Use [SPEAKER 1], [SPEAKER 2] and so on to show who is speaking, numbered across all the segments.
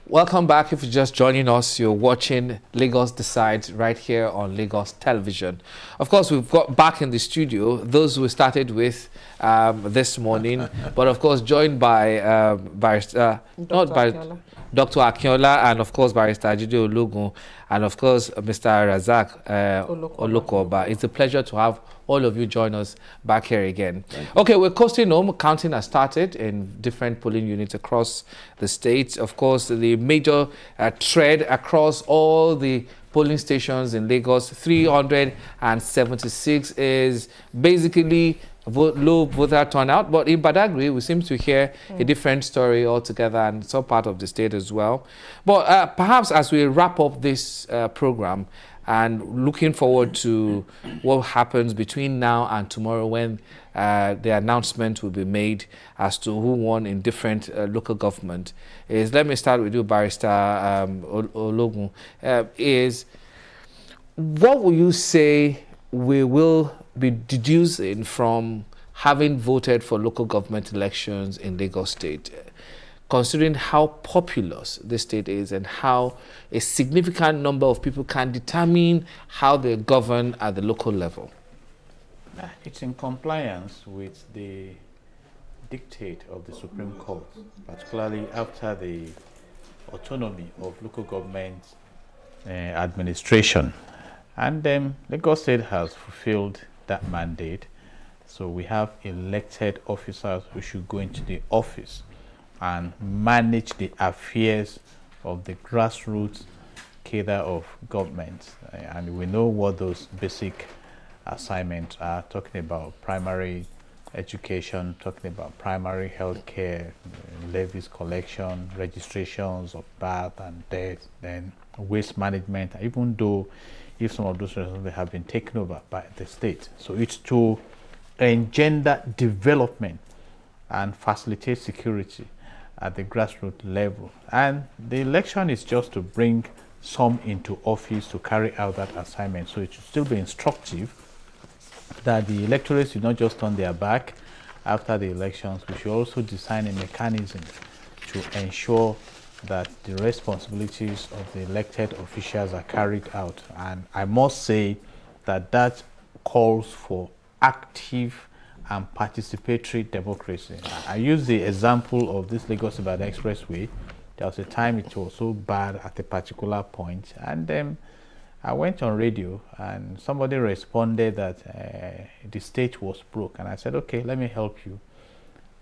[SPEAKER 1] Welcome back. If you're just joining us, you're watching Lagos Decides right here on Lagos Television. Of course, we've got back in the studio those we started with this morning, but of course joined by Barrister, not by Dr. Akinola, and of course Barrister Ajide Ologun, and of course Mr. Razak Olokoba. It's a pleasure to have all of you join us back here again. Okay, we're coasting home. Counting has started in different polling units across the state. Of course, the major thread across all the polling stations in Lagos, 376, is basically low voter turnout. But in Badagry, we seem to hear a different story altogether, and some part of the state as well. But perhaps as we wrap up this program, and looking forward to what happens between now and tomorrow when the announcement will be made as to who won in different local government, is, let me start with you, Barrister Ologun, is what will you say we will be deducing from having voted for local government elections in Lagos State, considering how populous the state is and how a significant number of people can determine how they govern at the local level?
[SPEAKER 2] It's in compliance with the dictate of the Supreme Court, particularly after the autonomy of local government administration. And Lagos State has fulfilled that mandate. So we have elected officers who should go into the office and manage the affairs of the grassroots cadre of government. And we know what those basic assignments are, talking about primary education, talking about primary health care, levies collection, registrations of birth and death, then waste management, even though if some of those responsibilities have been taken over by the state. So it's to engender development and facilitate security at the grassroots level. And the election is just to bring some into office to carry out that assignment. So it should still be instructive that the electorates do not just turn their back after the elections. We should also design a mechanism to ensure that the responsibilities of the elected officials are carried out. And I must say that that calls for active and participatory democracy. I use the example of this Lagos-Ibadan Expressway. There was a time it was so bad at a particular point, and then I went on radio and somebody responded that the state was broke, and I said, okay, let me help you.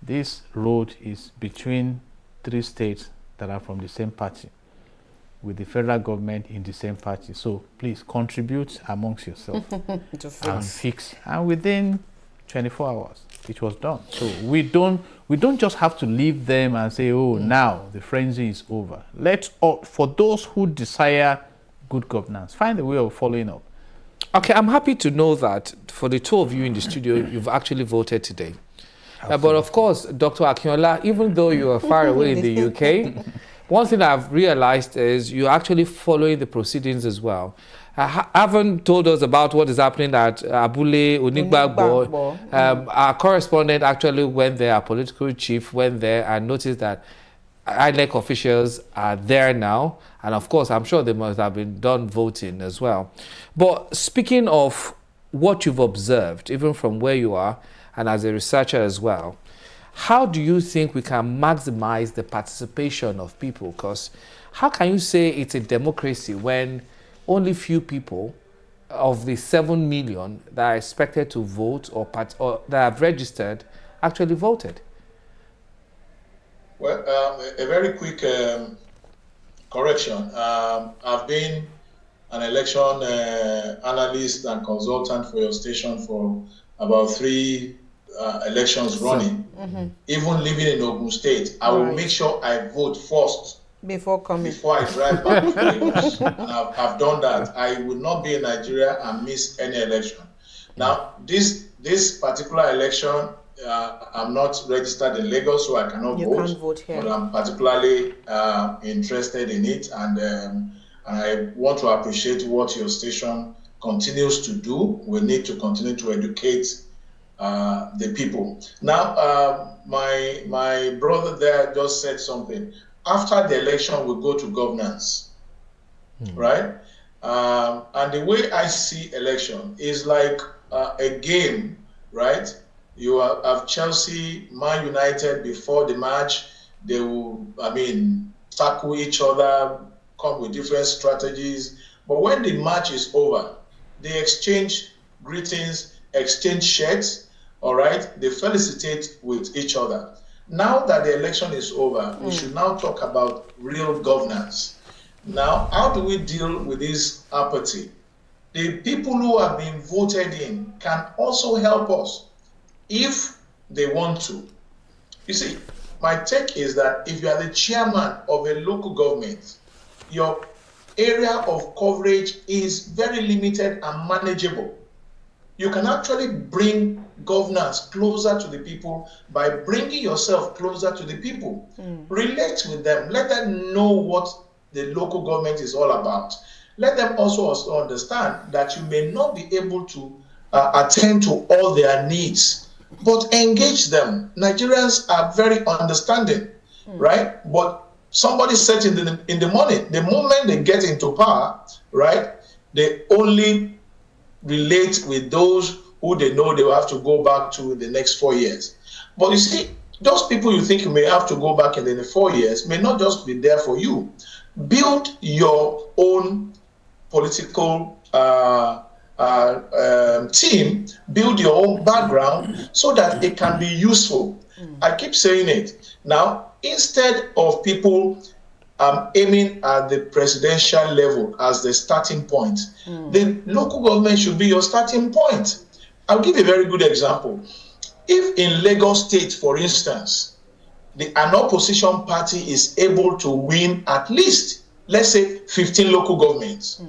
[SPEAKER 2] This road is between 3 states that are from the same party, with the federal government in the same party. So please contribute amongst yourself and fix. And within 24 hours, it was done. So we don't just have to leave them and say, oh, now the frenzy is over. Let's, for those who desire good governance, find a way of following up.
[SPEAKER 1] Okay, I'm happy to know that for the two of you in the studio, you've actually voted today. But of course, Dr. Akinola, even though you are far away in the UK, one thing I've realized is you're actually following the proceedings as well. Haven't told us about what is happening at Abule, Onigbagbo. Our correspondent actually went there, our political chief went there and noticed that INEC officials are there now. And of course, I'm sure they must have been done voting as well. But speaking of what you've observed, even from where you are, and as a researcher as well, how do you think we can maximize the participation of people? Because how can you say it's a democracy when only few people of the 7 million that are expected to vote or that have registered actually voted?
[SPEAKER 3] Well, a very quick correction. I've been an election analyst and consultant for your station for about 3 elections running. Even living in Ogun State, I will make sure I vote first before I drive back to Lagos. And I've done that. I will not be in Nigeria and miss any election. Now, this particular election, I'm not registered in Lagos, so I cannot vote. You can't vote here. But I'm particularly interested in it, and I want to appreciate what your station continues to do. We need to continue to educate the people. Now, my brother there just said something. after the election, we go to governance, right? And the way I see election is like a game, right? You have Chelsea, Man United before the match. They will, tackle each other, come with different strategies. But when the match is over, they exchange greetings, exchange shirts, all right? They felicitate with each other. Now that the election is over, we should now talk about real governance. Now, how do we deal with this apathy? The people who have been voted in can also help us if they want to. You see, my take is that if you are the chairman of a local government, your area of coverage is very limited and manageable. You can actually bring governance closer to the people by bringing yourself closer to the people. Relate with them. Let them know what the local government is all about. Let them also understand that you may not be able to attend to all their needs, but engage them. Nigerians are very understanding, right? But somebody said in the morning, the moment they get into power, right, they only relate with those who they know they will have to go back to in the next 4 years. But you see, those people you think you may have to go back in the 4 years may not just be there for you. Build your own political team, build your own background so that it can be useful. I keep saying it. Now, instead of people aiming at the presidential level as the starting point, the local government should be your starting point. I'll give a very good example. If in Lagos State, for instance, an opposition party is able to win at least, let's say, 15 local governments.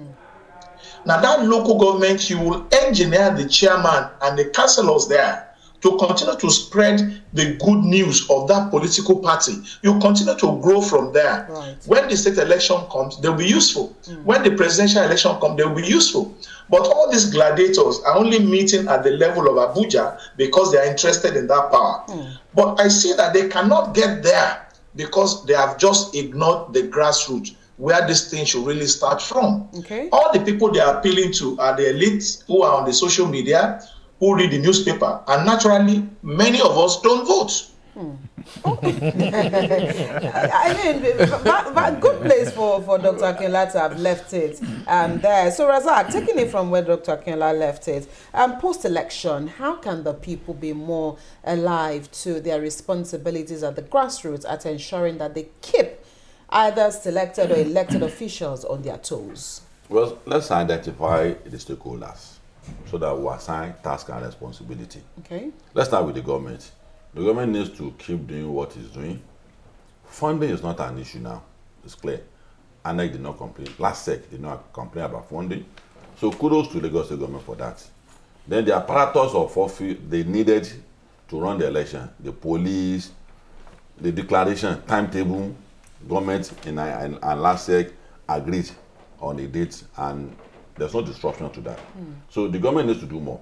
[SPEAKER 3] Now that local government, you will engineer the chairman and the councillors there to continue to spread the good news of that political party. You continue to grow from there.
[SPEAKER 4] Right.
[SPEAKER 3] When the state election comes, they'll be useful. When the presidential election comes, they'll be useful. But all these gladiators are only meeting at the level of Abuja because they are interested in that power. But I see that they cannot get there because they have just ignored the grassroots, where this thing should really start from.
[SPEAKER 4] Okay.
[SPEAKER 3] All the people they are appealing to are the elites who are on the social media, who read the newspaper, and naturally, many of us don't vote.
[SPEAKER 4] I mean, but good place for Dr. Akinola to have left it there. So Razak, taking it from where Dr. Akinola left it, post-election, how can the people be more alive to their responsibilities at the grassroots at ensuring that they keep either selected or elected officials on their toes?
[SPEAKER 5] Well, let's identify the stakeholders so that we assign task and responsibility.
[SPEAKER 4] Okay.
[SPEAKER 5] Let's start with the government. The government needs to keep doing what it's doing. Funding is not an issue now. It's clear. ANEC did not complain. Last SEC did not complain about funding. So kudos to the Lagos State government for that. Then the apparatus of forfeit they needed to run the election, the police, the declaration, timetable, government and last SEC agreed on a date, and there's no disruption to that. So the government needs to do more.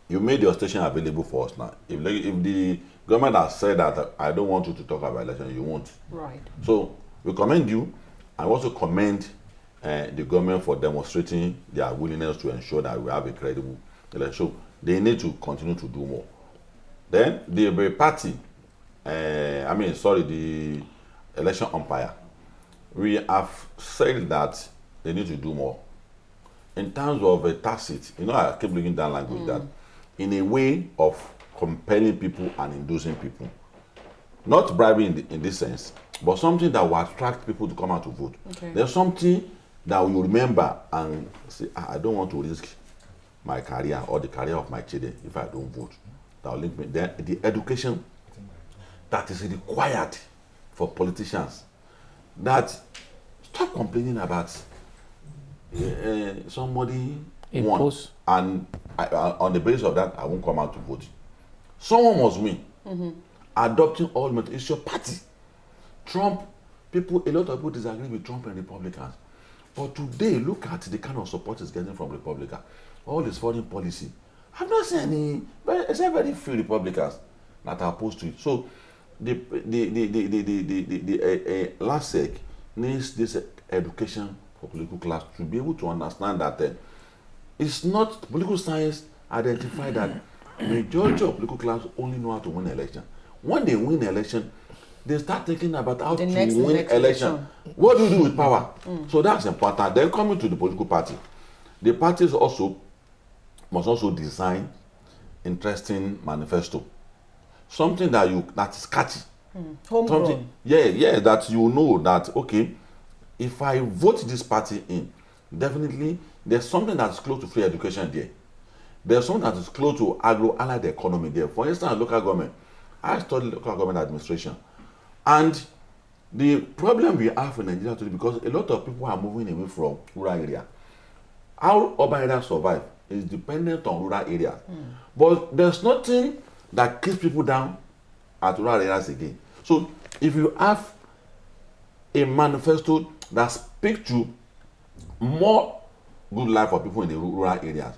[SPEAKER 5] You made your station available for us now. If the government has said that I don't want you to talk about election, you won't.
[SPEAKER 4] Right.
[SPEAKER 5] So we commend you, and also commend the government for demonstrating their willingness to ensure that we have a credible election. So they need to continue to do more. Then the party, the election umpire, we have said that they need to do more. In terms of a tacit, I keep looking that language that in a way of compelling people and inducing people. Not bribing in this sense, but something that will attract people to come out to vote.
[SPEAKER 4] Okay.
[SPEAKER 5] There's something that you remember and say, I don't want to risk my career or the career of my children if I don't vote. That will link me. Then the education that is required for politicians, that stop complaining about somebody won, and on the basis of that, I won't come out to vote. Someone must win. Adopting all methods. It's your party. Trump, a lot of people disagree with Trump and Republicans. But today, look at the kind of support he's getting from Republicans. All his foreign policy. I've not seen any, except very few Republicans that are opposed to it. So, the LASEC needs this education for political class to be able to understand that it's not political science identify that majority of political class only know how to win election. When they win election, they start thinking about how to win election. What do you do with power? So that's important. Then coming to the political party, the parties must also design interesting manifesto, something that is catchy.
[SPEAKER 4] Homegrown.
[SPEAKER 5] Yeah, that you know that okay, if I vote this party in, definitely there's something that's close to free education there. There's something that is close to agro-allied economy there. For instance, local government. I studied local government administration. And the problem we have in Nigeria today, because a lot of people are moving away from rural area. How urban areas survive is dependent on rural areas. But there's nothing that keeps people down at rural areas again. So if you have a manifesto that speaks to more good life for people in the rural areas,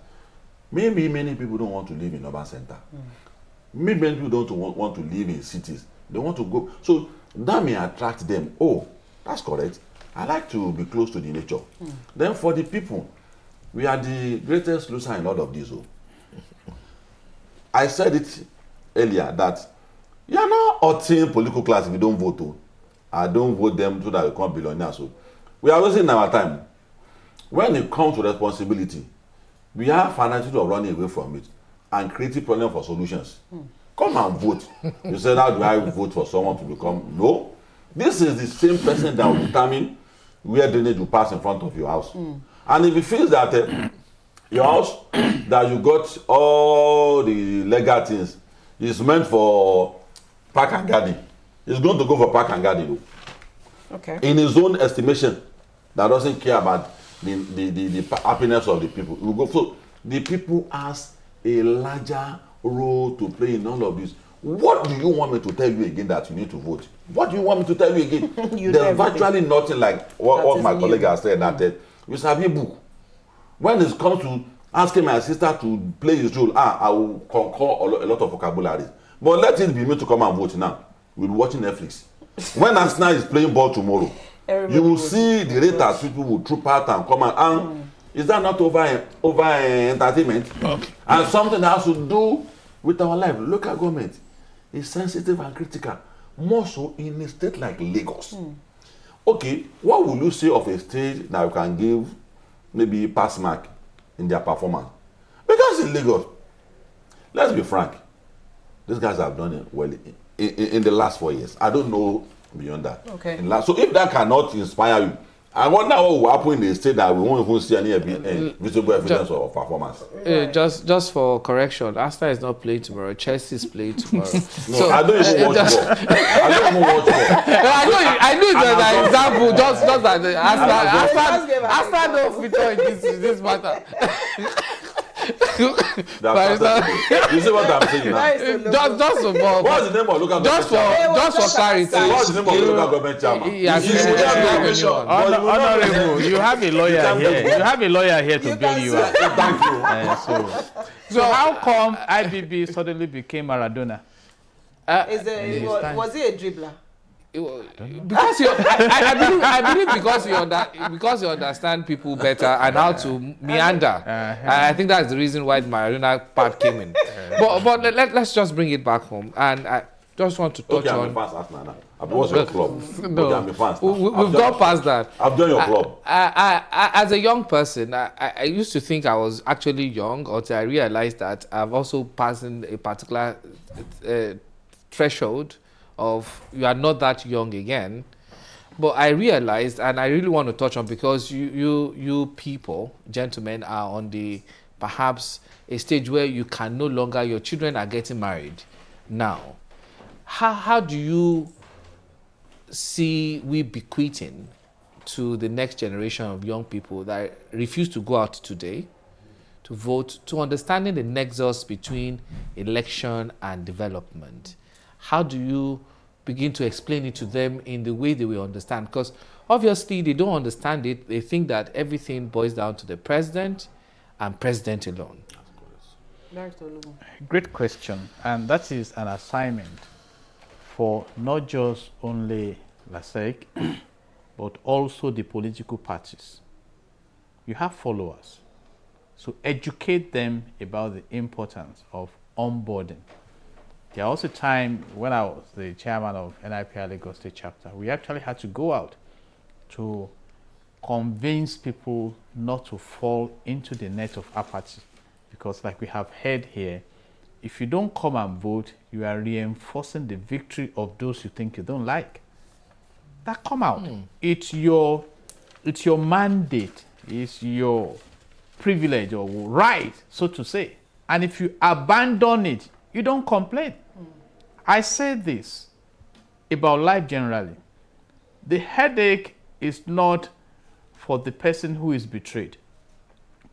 [SPEAKER 5] maybe many people don't want to live in urban center. Maybe many people don't want to live in cities. They want to go. So that may attract them. Oh, that's correct. I like to be close to the nature. Then for the people, we are the greatest loser in all of this. I said it earlier that you are not hurting political class if you don't vote. I don't vote them so that we become billionaires. So we are wasting our time. When it comes to responsibility, we have financial of running away from it and creating problem for solutions. Come and vote. You said, how do I vote for someone to become? No. This is the same person that will determine where drainage will pass in front of your house. And if he feels that your house, that you got all the legal things, is meant for park and garden, he's going to go for park and garden.
[SPEAKER 4] Okay.
[SPEAKER 5] In his own estimation, that doesn't care about the happiness of the people. We'll go. So the people has a larger role to play in all of this. What do you want me to tell you again that you need to vote? What do you want me to tell you again? There's virtually nothing like what my colleague has said that we have a book. When it comes to asking my sister to play his role, I will concur a lot of vocabularies. But let it be me to come and vote now. We'll be watching Netflix. When Arsenal is playing ball tomorrow, you will see the rate that people will troop out and come out. And is that not over entertainment? Okay. And something that has to do with our life. Local government is sensitive and critical, more so in a state like Lagos. Okay, what will you say of a state that you can give maybe pass mark in their performance? Because in Lagos, let's be frank, these guys have done it well in the last 4 years. I don't know beyond that.
[SPEAKER 4] Okay.
[SPEAKER 5] So if that cannot inspire you, I wonder what will happen in the state that we won't even see any visible evidence of performance.
[SPEAKER 1] Just for correction, Arsenal is not playing tomorrow. Chelsea is playing tomorrow.
[SPEAKER 5] No, so, I don't even watch ball. I don't even watch ball.
[SPEAKER 1] I knew that example. Just that Arsenal don't feature in this matter.
[SPEAKER 5] You see what I'm saying now?
[SPEAKER 1] Just for
[SPEAKER 5] what's the name of local government chairman?
[SPEAKER 1] Just for clarity.
[SPEAKER 5] What's the name of local government chairman?
[SPEAKER 2] Honorable, you have a lawyer here. You have a lawyer here to bail you out.
[SPEAKER 5] Thank you.
[SPEAKER 2] So how come IBB suddenly became Maradona?
[SPEAKER 4] Was he a dribbler?
[SPEAKER 1] Because I believe because you understand people better and how to meander. I think that's the reason why the Maradona part came in. But let's just bring it back home, and I just want to touch on.
[SPEAKER 5] I'm a fans Arsenal now. I've watched your club.
[SPEAKER 1] No,
[SPEAKER 5] I'm a fans.
[SPEAKER 1] We've gone past that.
[SPEAKER 5] I've done your club.
[SPEAKER 1] I as a young person, I used to think I was actually young until I realized that I've also passed in a particular threshold of you are not that young again. But I realized, and I really want to touch on, because you people, gentlemen, are on the perhaps a stage where you can no longer, your children are getting married now. How do you see we bequeathing to the next generation of young people that refuse to go out today to vote, to understanding the nexus between election and development? How do you begin to explain it to them in the way they will understand? Because obviously they don't understand it. They think that everything boils down to the president and president alone.
[SPEAKER 2] Great question. And that is an assignment for not just only LASEG, but also the political parties. You have followers. So educate them about the importance of onboarding. There was a time when I was the chairman of NIPR Lagos State Chapter, we actually had to go out to convince people not to fall into the net of apathy. Because like we have heard here, if you don't come and vote, you are reinforcing the victory of those you think you don't like. That come out. It's your mandate, it's your privilege or right, so to say. And if you abandon it, you don't complain. I say this about life generally. The headache is not for the person who is betrayed,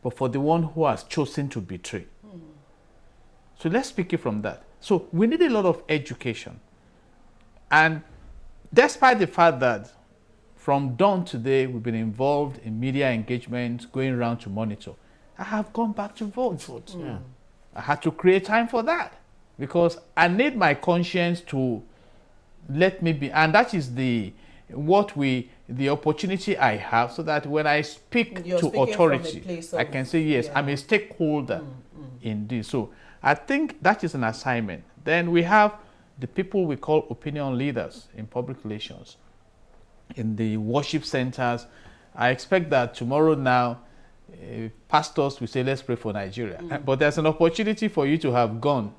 [SPEAKER 2] but for the one who has chosen to betray. So let's speak it from that. So we need a lot of education. And despite the fact that from dawn today, we've been involved in media engagement, going around to monitor, I have gone back to vote. Yeah. I had to create time for that because I need my conscience to let me be. And that is the opportunity I have so that when I speak to authority, I can say, yes, I'm a stakeholder in this. So I think that is an assignment. Then we have the people we call opinion leaders in public relations, in the worship centers. I expect that tomorrow now, pastors will say, let's pray for Nigeria. But there's an opportunity for you to have gone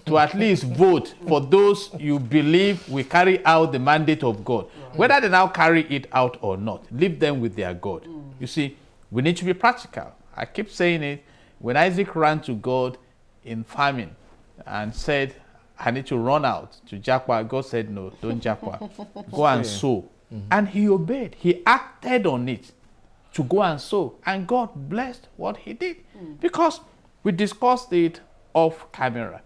[SPEAKER 2] to at least vote for those you believe will carry out the mandate of God. Whether they now carry it out or not, leave them with their God. You see, we need to be practical. I keep saying it. When Isaac ran to God in famine and said, I need to run out to Japa, God said, no, don't Japa. Go and sow. And he obeyed. He acted on it to go and sow. And God blessed what he did. Because we discussed it off camera,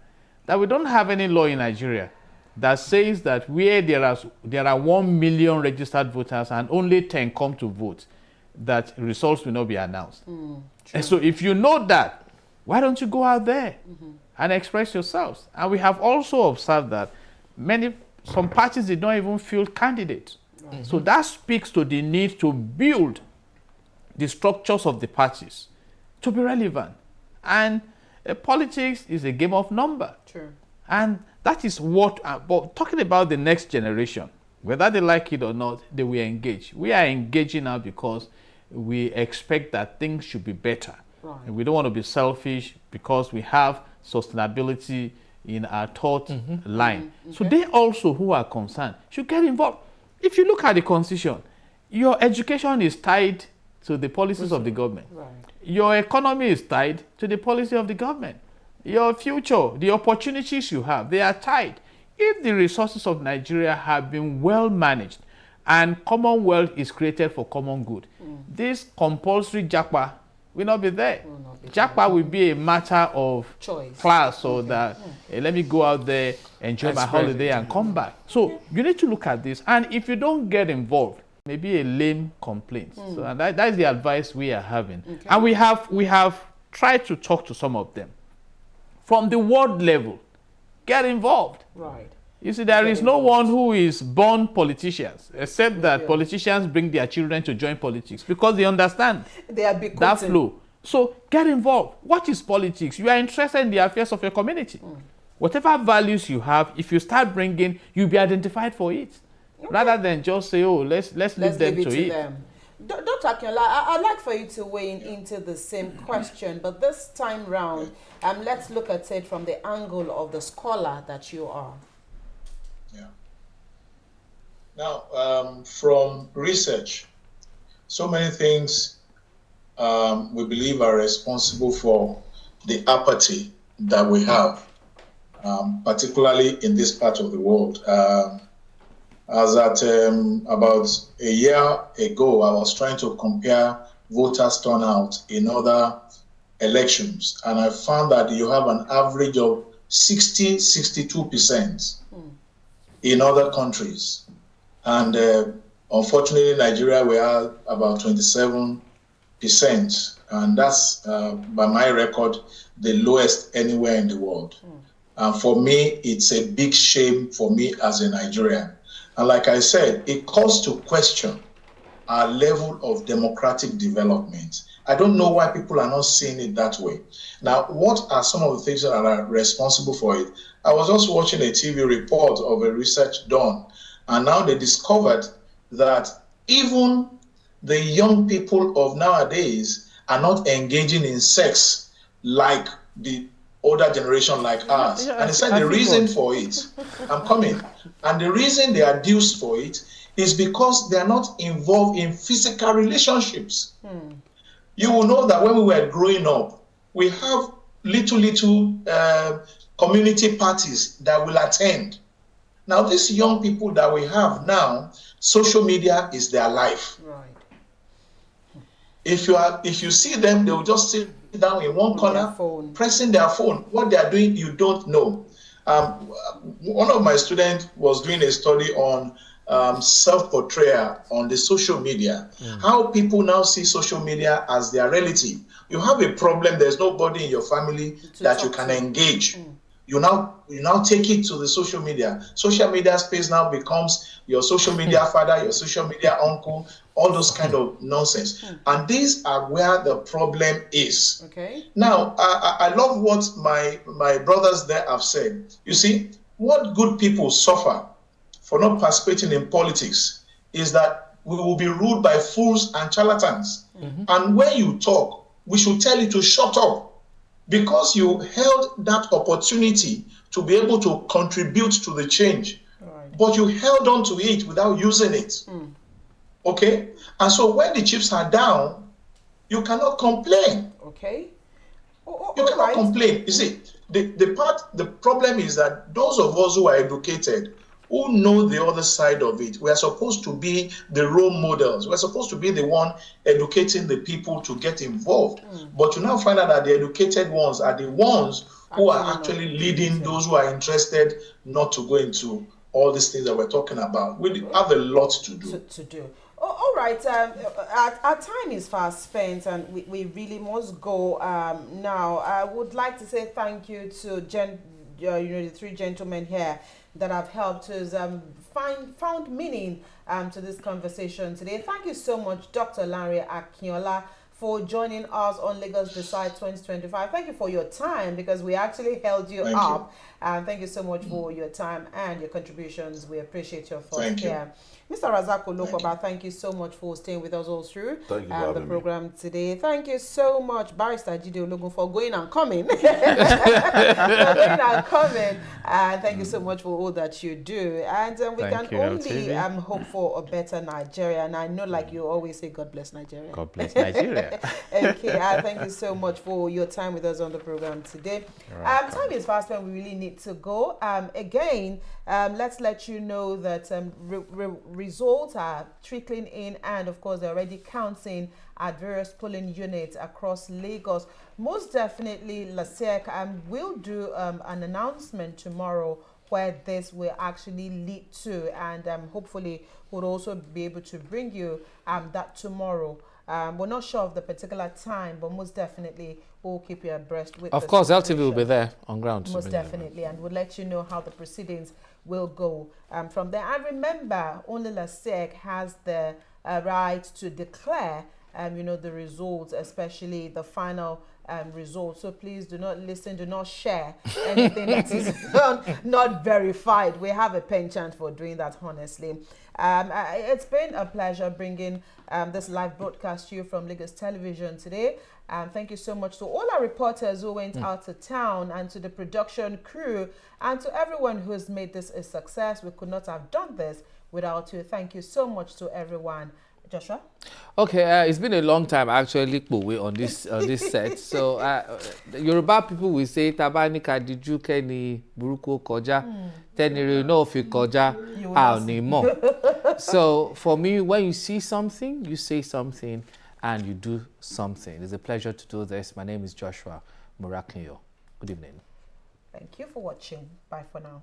[SPEAKER 2] that we don't have any law in Nigeria that says that where there are 1 million registered voters and only 10 come to vote, that results will not be announced. And so if you know that, why don't you go out there and express yourselves? And we have also observed that some parties did not even field candidates. So that speaks to the need to build the structures of the parties to be relevant. And politics is a game of number. True. And that is what, but talking about the next generation, whether they like it or not, they will engage. We are engaging now because we expect that things should be better. Right. And we don't want to be selfish because we have sustainability in our thought line. Okay. So they also who are concerned should get involved. If you look at the Constitution, your education is tied to the policies of the government. Right. Your economy is tied to the policy of the government. Your future, the opportunities you have, they are tied. If the resources of Nigeria have been well managed and commonwealth is created for common good, this compulsory JAPA will not be there. JAPA will be a matter of choice, class, or that let me go out there, enjoy my holiday and come back. So you need to look at this. And if you don't get involved, maybe a lame complaint. So and that is the advice we are having. Okay. And we have tried to talk to some of them. From the ward level, get involved. Right. You see, there is no one who is born politicians, except that politicians bring their children to join politics because they understand that flow. So get involved. What is politics? You are interested in the affairs of your community. Whatever values you have, if you start bringing, you'll be identified for it. Okay. Rather than just say, oh, let's leave them to it.
[SPEAKER 4] Dr. Akinola, I'd like for you to weigh into the same question, but this time round, let's look at it from the angle of the scholar that you are.
[SPEAKER 3] Yeah. Now, from research, so many things we believe are responsible for the apathy that we have, particularly in this part of the world. As at about a year ago, I was trying to compare voters' turnout in other elections, and I found that you have an average of 62% in other countries. And unfortunately, Nigeria, we are about 27%, and that's, by my record, the lowest anywhere in the world. And for me, it's a big shame for me as a Nigerian. And like I said, it calls to question our level of democratic development. I don't know why people are not seeing it that way. Now, what are some of the things that are responsible for it? I was just watching a TV report of a research done, and now they discovered that even the young people of nowadays are not engaging in sex like the older generation like us.
[SPEAKER 2] Yeah,
[SPEAKER 3] and they said the reason for it, I'm coming, and the reason they are due for it is because they are not involved in physical relationships. You will know that when we were growing up, we have little community parties that will attend. Now, these young people that we have now, social media is their life.
[SPEAKER 4] Right.
[SPEAKER 3] If you see them, they will just sit down in one corner, pressing their phone. What they are doing, you don't know. One of my students was doing a study on self-portrayal on the social media. How people now see social media as their relative. You have a problem, there's nobody in your family that you can engage. You now take it to the social media. Social media space now becomes your social media father, your social media uncle, all those kind of nonsense. And these are where the problem is.
[SPEAKER 4] Okay.
[SPEAKER 3] Now, I love what my brothers there have said. You see, what good people suffer for not participating in politics is that we will be ruled by fools and charlatans. And when you talk, we should tell you to shut up, because you held that opportunity to be able to contribute to the change, but you held on to it without using it. Okay? And so when the chips are down, you cannot complain.
[SPEAKER 4] Okay.
[SPEAKER 3] You cannot complain. You see, the problem is that those of us who are educated, who know the other side of it, we are supposed to be the role models. We're supposed to be the one educating the people to get involved. But you now find out that the educated ones are the ones who are actually leading those who are interested not to go into all these things that we're talking about. We have a lot to do.
[SPEAKER 4] All right. Our time is fast spent, and we really must go now. I would like to say thank you to the three gentlemen here that have helped us found meaning to this conversation today. Thank you so much, Dr. Lanre Akinola, for joining us on Lagos Decide 2025. Thank you for your time, because we actually held you up. And thank you so much for your time and your contributions. We appreciate your thoughts here. Mr. Razak Olokoba, thank you so much for staying with us all through the program today. Thank you so much, Barrister Jide Ologun, for going and coming. And thank you so much for all that you do. And we can only hope for a better Nigeria. And I know, like you always say, God bless Nigeria.
[SPEAKER 2] God bless Nigeria.
[SPEAKER 4] Okay, thank you so much for your time with us on the program today. Time is fast when we really need to go. Again, let's let you know that results are trickling in, and of course they're already counting at various polling units across Lagos. Most definitely, LASEC will do an announcement tomorrow where this will actually lead to, and hopefully we'll also be able to bring you that tomorrow. We're not sure of the particular time, but most definitely we'll keep you abreast with.
[SPEAKER 1] Of course, LTV will be there on ground.
[SPEAKER 4] Most definitely, and we'll let you know how the proceedings will go from there. And remember, only LASEC has the right to declare, the results, especially the final results. So please do not listen, do not share anything that is not verified. We have a penchant for doing that, honestly. It's been a pleasure bringing this live broadcast to you from Lagos Television today. Thank you so much to all our reporters who went out to town, and to the production crew, and to everyone who has made this a success. We could not have done this without you. Thank you so much to everyone. Joshua? Okay,
[SPEAKER 1] it's been a long time actually on this set. So Yoruba people will say tabani kadiju keni buruko koja tenire no fi koja animo. So for me, when you see something, you say something and you do something. It's a pleasure to do this. My name is Joshua Murakinyo. Good evening.
[SPEAKER 4] Thank you for watching. Bye for now.